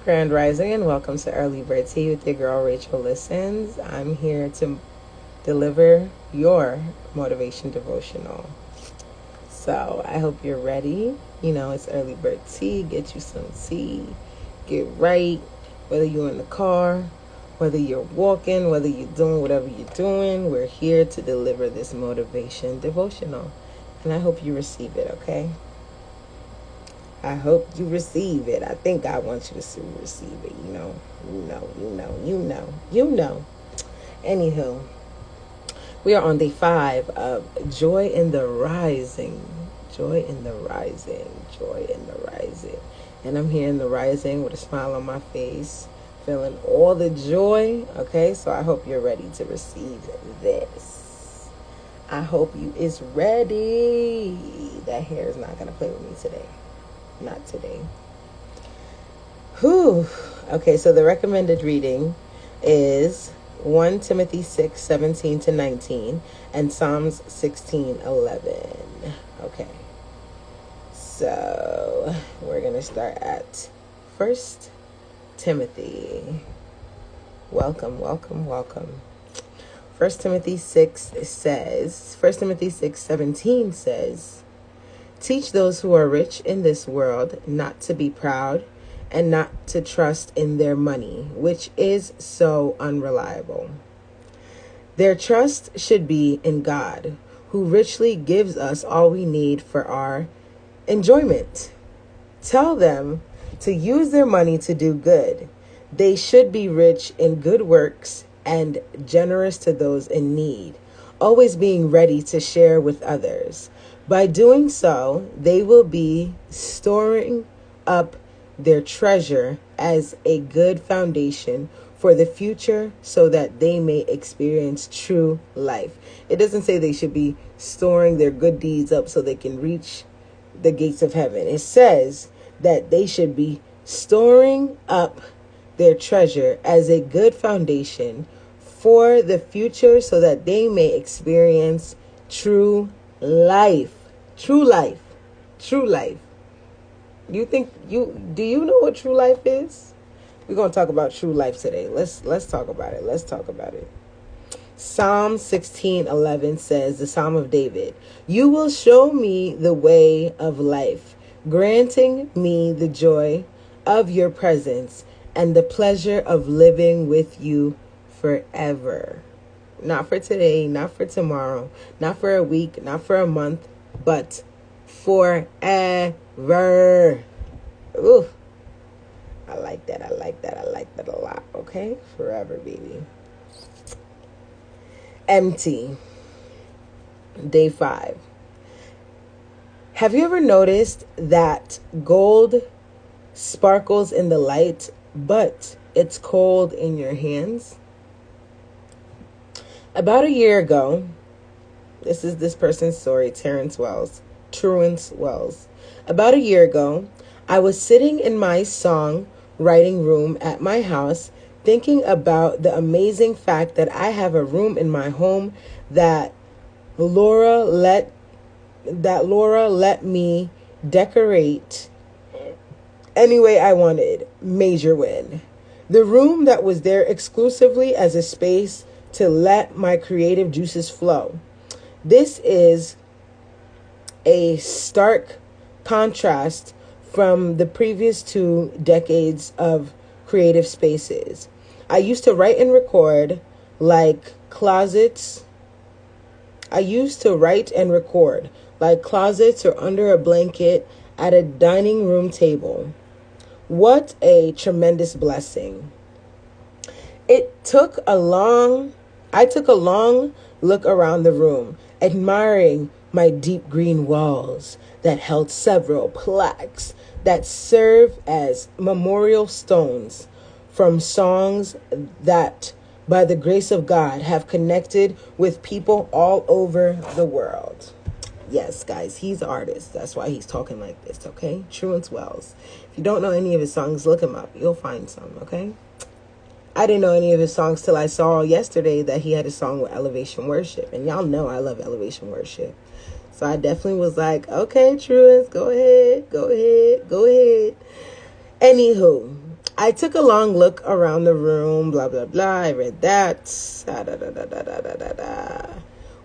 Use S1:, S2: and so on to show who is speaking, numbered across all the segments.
S1: Grand Rising, and welcome to Early Bird Tea with your girl Rachel Listens. I'm here to deliver your motivation devotional. So I hope you're ready. You know, it's Early Bird Tea. Get you some tea. Get right. Whether you're in the car, whether you're walking, whether you're doing whatever you're doing, we're here to deliver this motivation devotional. And I hope you receive it, okay? I hope you receive it. I think God wants you to receive it. You know. Anywho, we are on day 5 of Joy in the Rising. Joy in the Rising. Joy in the Rising. And I'm here in the rising with a smile on my face, feeling all the joy. Okay, so I hope you're ready to receive this. I hope you is ready. That hair is not going to play with me today. Not today. Whew. Okay, so the recommended reading is 1 Timothy 6:17-19 and Psalms 16:11. Okay. So we're going to start at 1 Timothy. Welcome. 1 Timothy 6:17 says, "Teach those who are rich in this world not to be proud and not to trust in their money, which is so unreliable. Their trust should be in God, who richly gives us all we need for our enjoyment. Tell them to use their money to do good. They should be rich in good works and generous to those in need, always being ready to share with others. By doing so, they will be storing up their treasure as a good foundation for the future so that they may experience true life." It doesn't say they should be storing their good deeds up so they can reach the gates of heaven. It says that they should be storing up their treasure as a good foundation for the future so that they may experience true life. True life. Do you know what true life is? We're going to talk about true life today. Let's talk about it. Psalm 16:11 says, the Psalm of David, "You will show me the way of life, granting me the joy of your presence and the pleasure of living with you forever." Not for today, not for tomorrow, not for a week, not for a month, but forever. Ooh, I like that a lot. Okay, forever, baby. Empty. Day 5. Have you ever noticed that gold sparkles in the light, but it's cold in your hands? About a year ago, this is this person's story, Tauren Wells. About a year ago, I was sitting in my song writing room at my house, thinking about the amazing fact that I have a room in my home that Laura let me decorate any way I wanted. Major win. The room that was there exclusively as a space to let my creative juices flow. This is a stark contrast from the previous 2 decades of creative spaces. I used to write and record closets or under a blanket at a dining room table. What a tremendous blessing. I took a long look around the room, admiring my deep green walls that held several plaques that serve as memorial stones from songs that, by the grace of God, have connected with people all over the world. Yes, guys, he's an artist. That's why he's talking like this, okay? Tauren Wells. If you don't know any of his songs, look him up. You'll find some, okay? I didn't know any of his songs till I saw yesterday that he had a song with Elevation Worship. And y'all know I love Elevation Worship. So I definitely was like, okay, Tauren, go ahead. Anywho, I took a long look around the room, blah, blah, blah. I read that. Da, da, da, da, da, da, da, da, da.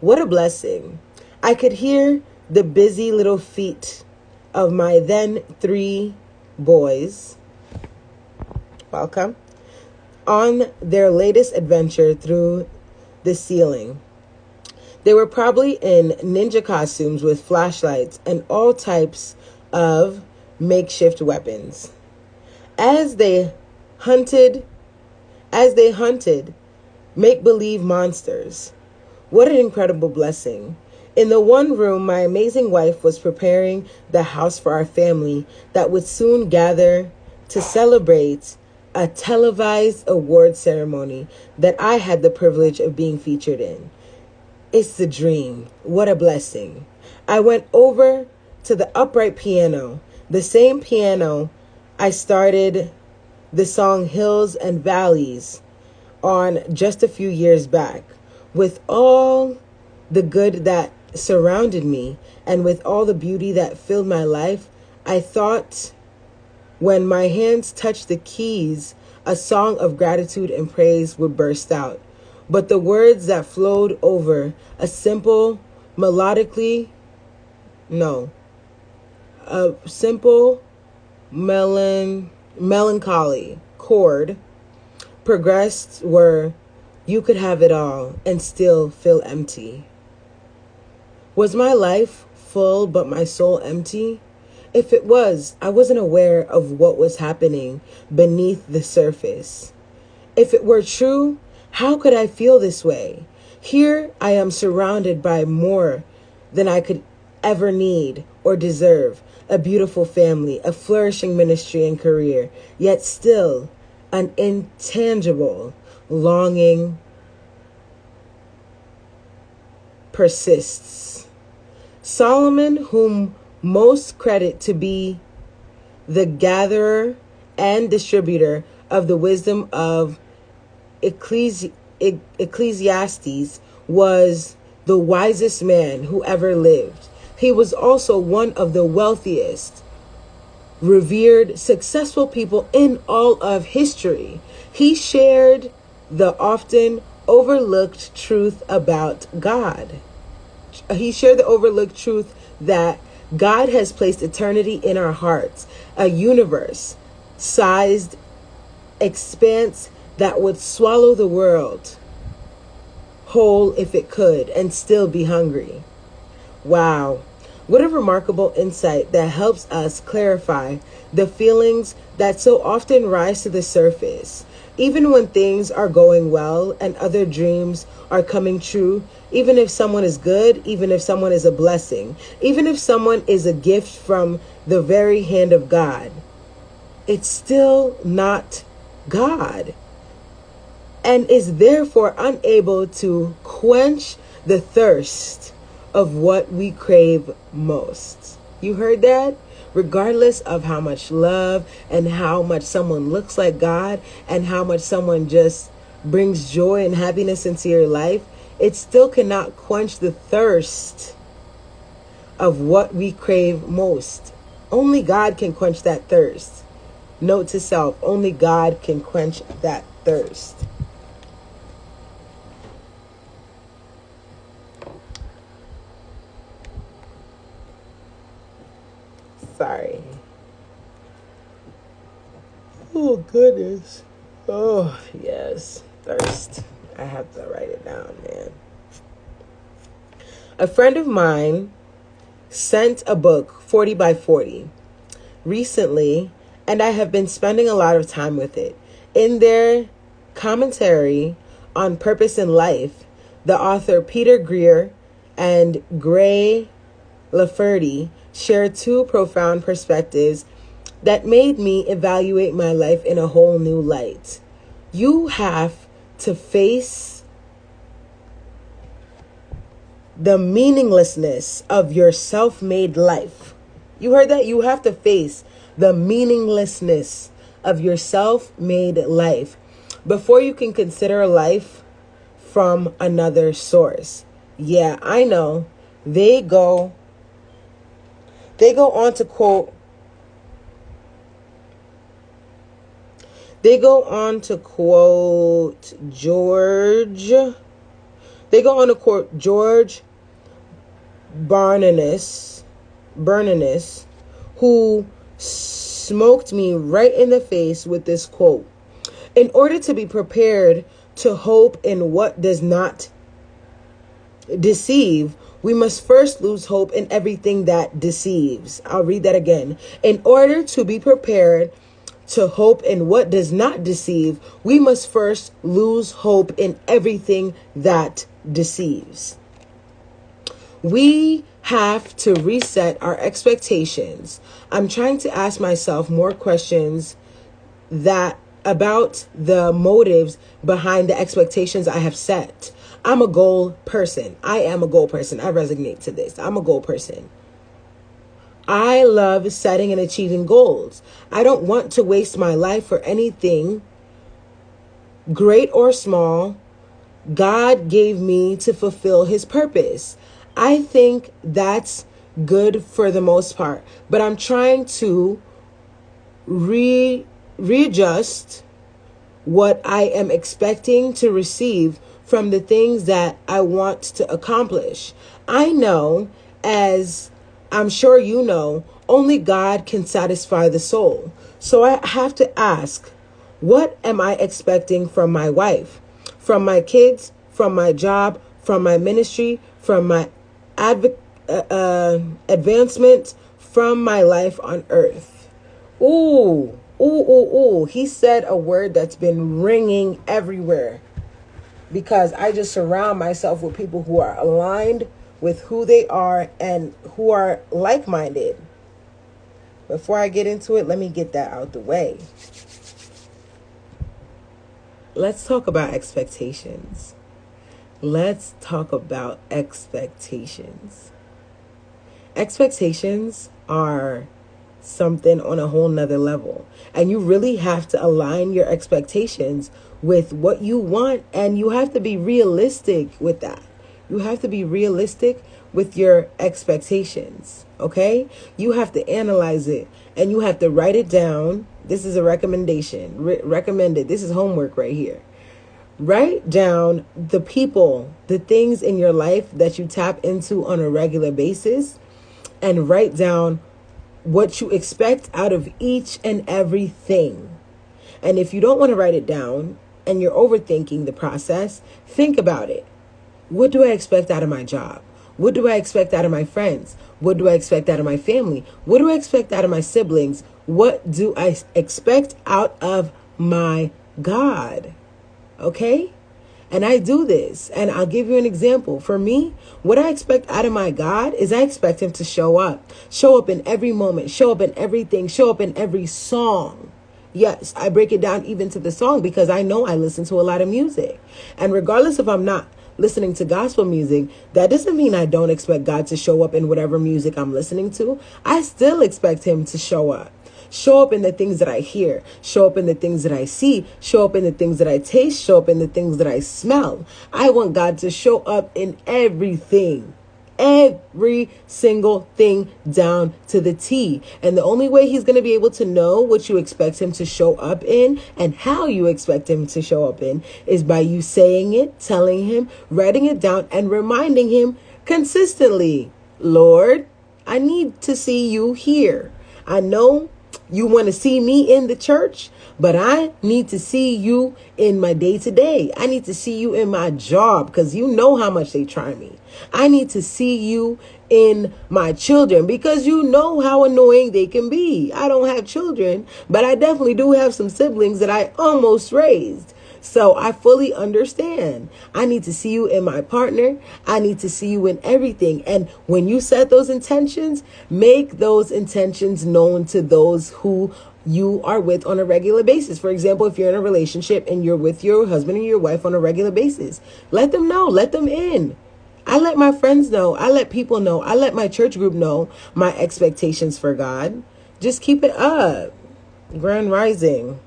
S1: What a blessing. I could hear the busy little feet of my then 3 boys, welcome, on their latest adventure through the ceiling. They were probably in ninja costumes with flashlights and all types of makeshift weapons. As they hunted make-believe monsters. What an incredible blessing. In the one room, my amazing wife was preparing the house for our family that would soon gather to celebrate a televised award ceremony that I had the privilege of being featured in. It's the dream. What a blessing. I went over to the upright piano, the same piano I started the song Hills and Valleys on just a few years back. With all the good that surrounded me and with all the beauty that filled my life, I thought when my hands touched the keys, a song of gratitude and praise would burst out. But the words that flowed over a simple melancholy chord progressed were, you could have it all and still feel empty. Was my life full but my soul empty? If it was, I wasn't aware of what was happening beneath the surface. If it were true, how could I feel this way? Here I am surrounded by more than I could ever need or deserve. A beautiful family, a flourishing ministry and career, yet still an intangible longing persists. Solomon, whom most credit to be the gatherer and distributor of the wisdom of Ecclesiastes, was the wisest man who ever lived. He was also one of the wealthiest, revered, successful people in all of history. He shared the often overlooked truth about God. He shared the overlooked truth that God has placed eternity in our hearts, a universe-sized expanse that would swallow the world whole if it could and still be hungry. Wow, what a remarkable insight that helps us clarify the feelings that so often rise to the surface. Even when things are going well and other dreams are coming true, even if someone is good, even if someone is a blessing, even if someone is a gift from the very hand of God, it's still not God, and is therefore unable to quench the thirst of what we crave most. You heard that? Regardless of how much love and how much someone looks like God and how much someone just brings joy and happiness into your life, it still cannot quench the thirst of what we crave most. Only God can quench that thirst. Note to self, only God can quench that thirst. Sorry. Oh, goodness. Oh, yes. Thirst. I have to write it down, man. A friend of mine sent a book, 40 by 40, recently, and I have been spending a lot of time with it. In their commentary on purpose in life, the author Peter Greer and Gray Lafferty shared 2 profound perspectives that made me evaluate my life in a whole new light. You have to face the meaninglessness of your self-made life. You heard that? You have to face the meaninglessness of your self-made life before you can consider life from another source. Yeah, I know. They go on to quote, They go on to quote George. They go on to quote George Bernanos, who smoked me right in the face with this quote. In order to be prepared to hope in what does not deceive, we must first lose hope in everything that deceives. I'll read that again. In order to be prepared to hope in what does not deceive, we must first lose hope in everything that deceives. We have to reset our expectations. I'm trying to ask myself more questions about the motives behind the expectations I have set. I'm a goal person. I am a goal person. I resonate to this. I'm a goal person. I love setting and achieving goals. I don't want to waste my life for anything, great or small, God gave me to fulfill his purpose. I think that's good for the most part, but I'm trying to readjust what I am expecting to receive from the things that I want to accomplish. I know, as I'm sure you know, only God can satisfy the soul. So I have to ask, what am I expecting from my wife, from my kids, from my job, from my ministry, from my advancement, from my life on earth? Ooh. He said a word that's been ringing everywhere, because I just surround myself with people who are aligned with who they are and who are like-minded. Before I get into it, let me get that out the way. Let's talk about expectations. Let's talk about expectations. Expectations are something on a whole nother level. And you really have to align your expectations with what you want. And you have to be realistic with that. You have to be realistic with your expectations. Okay? You have to analyze it and you have to write it down. This is a recommendation. Recommended. This is homework right here. Write down the people, the things in your life that you tap into on a regular basis, and write down what you expect out of each and everything. And if you don't want to write it down and you're overthinking the process, think about it. What do I expect out of my job? What do I expect out of my friends? What do I expect out of my family? What do I expect out of my siblings? What do I expect out of my God? Okay? And I do this, and I'll give you an example. For me, what I expect out of my God is I expect him to show up in every moment, show up in everything, show up in every song. Yes, I break it down even to the song because I know I listen to a lot of music. And regardless if I'm not listening to gospel music, that doesn't mean I don't expect God to show up in whatever music I'm listening to. I still expect him to show up. Show up in the things that I hear, show up in the things that I see, show up in the things that I taste, show up in the things that I smell. I want God to show up in everything, every single thing down to the T. And the only way he's going to be able to know what you expect him to show up in and how you expect him to show up in is by you saying it, telling him, writing it down, and reminding him consistently, Lord, I need to see you here. I know you want to see me in the church, but I need to see you in my day-to-day. I need to see you in my job because you know how much they try me. I need to see you in my children because you know how annoying they can be. I don't have children, but I definitely do have some siblings that I almost raised. So I fully understand. I need to see you in my partner. I need to see you in everything. And when you set those intentions, make those intentions known to those who you are with on a regular basis. For example, if you're in a relationship and you're with your husband and your wife on a regular basis, let them know, let them in. I let my friends know. I let people know. I let my church group know my expectations for God. Just keep it up. Grand Rising.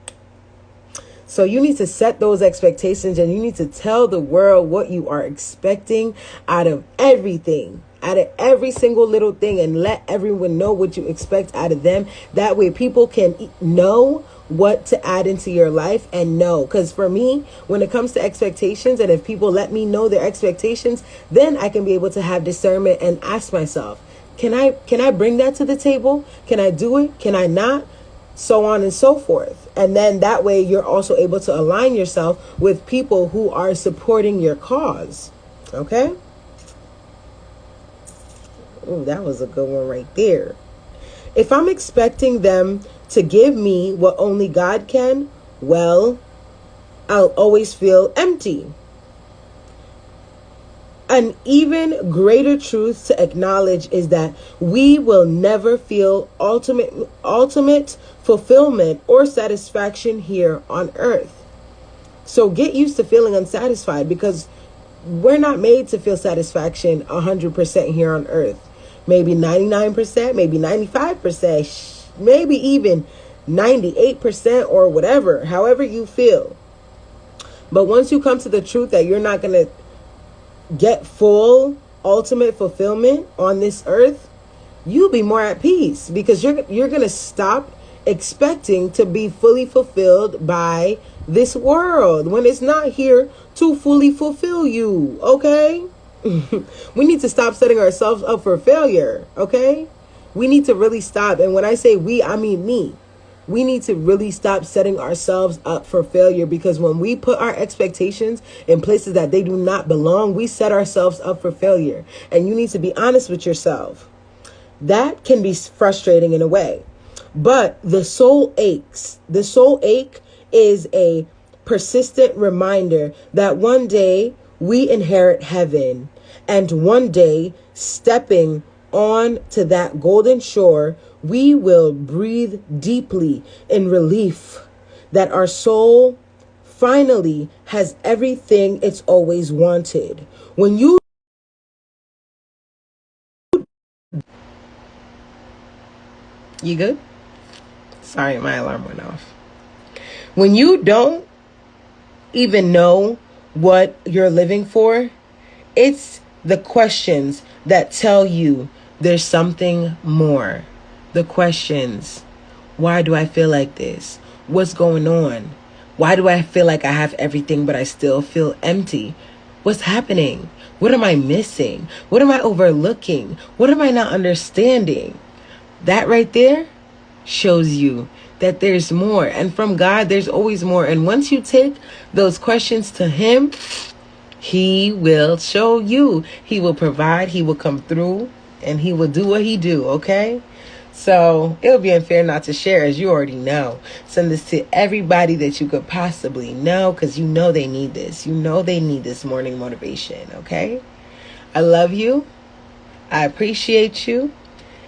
S1: So you need to set those expectations and you need to tell the world what you are expecting out of everything, out of every single little thing, and let everyone know what you expect out of them. That way people can know what to add into your life and know. Because for me, when it comes to expectations, and if people let me know their expectations, then I can be able to have discernment and ask myself, can I bring that to the table? Can I do it? Can I not? So on and so forth. And then that way you're also able to align yourself with people who are supporting your cause. Okay? Ooh, that was a good one right there. If I'm expecting them to give me what only God can, well, I'll always feel empty. An even greater truth to acknowledge is that we will never feel ultimate fulfillment or satisfaction here on earth. So get used to feeling unsatisfied, because we're not made to feel satisfaction 100% here on earth. Maybe 99%, maybe 95%, maybe even 98% or whatever, however you feel. But once you come to the truth that you're not going to get full ultimate fulfillment on this earth, you'll be more at peace, because you're going to stop expecting to be fully fulfilled by this world when it's not here to fully fulfill you. Okay? We need to stop setting ourselves up for failure. Okay? We need to really stop. And when I say we, I mean me. We need to really stop setting ourselves up for failure, because when we put our expectations in places that they do not belong, we set ourselves up for failure. And you need to be honest with yourself. That can be frustrating in a way, but the soul aches. The soul ache is a persistent reminder that one day we inherit heaven, and one day, stepping on to that golden shore, we will breathe deeply in relief that our soul finally has everything it's always wanted. When you good? Sorry, my alarm went off. When you don't even know what you're living for, it's the questions that tell you there's something more. The questions: why do I feel like this? What's going on? Why do I feel like I have everything but I still feel empty? What's happening? What am I missing? What am I overlooking? What am I not understanding? That right there shows you that there's more. And from God, there's always more. And once you take those questions to Him, He will show you. He will provide. He will come through. And He will do what He do, okay? So it would be unfair not to share, as you already know. Send this to everybody that you could possibly know, because you know they need this. You know they need this morning motivation, okay? I love you. I appreciate you.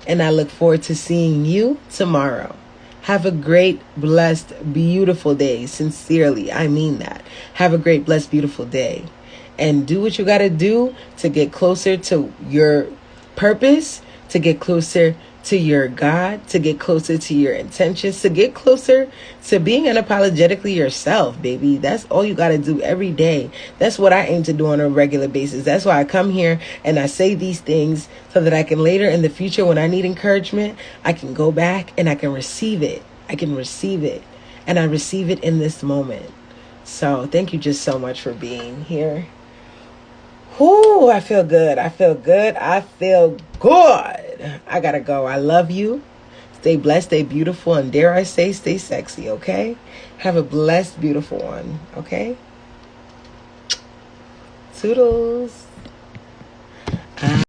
S1: And I look forward to seeing you tomorrow. Have a great, blessed, beautiful day. Sincerely, I mean that. Have a great, blessed, beautiful day. And do what you got to do to get closer to your purpose, to get closer to your God, to get closer to your intentions, to get closer to being unapologetically yourself, baby. That's all you got to do every day. That's what I aim to do on a regular basis. That's why I come here and I say these things, so that I can later in the future, when I need encouragement, I can go back and I can receive it. I can receive it. And I receive it in this moment. So thank you just so much for being here. Whoo, I feel good. I feel good. I feel good. I gotta go. I love you. Stay blessed, stay beautiful, and dare I say, stay sexy, okay? Have a blessed, beautiful one, okay? Toodles.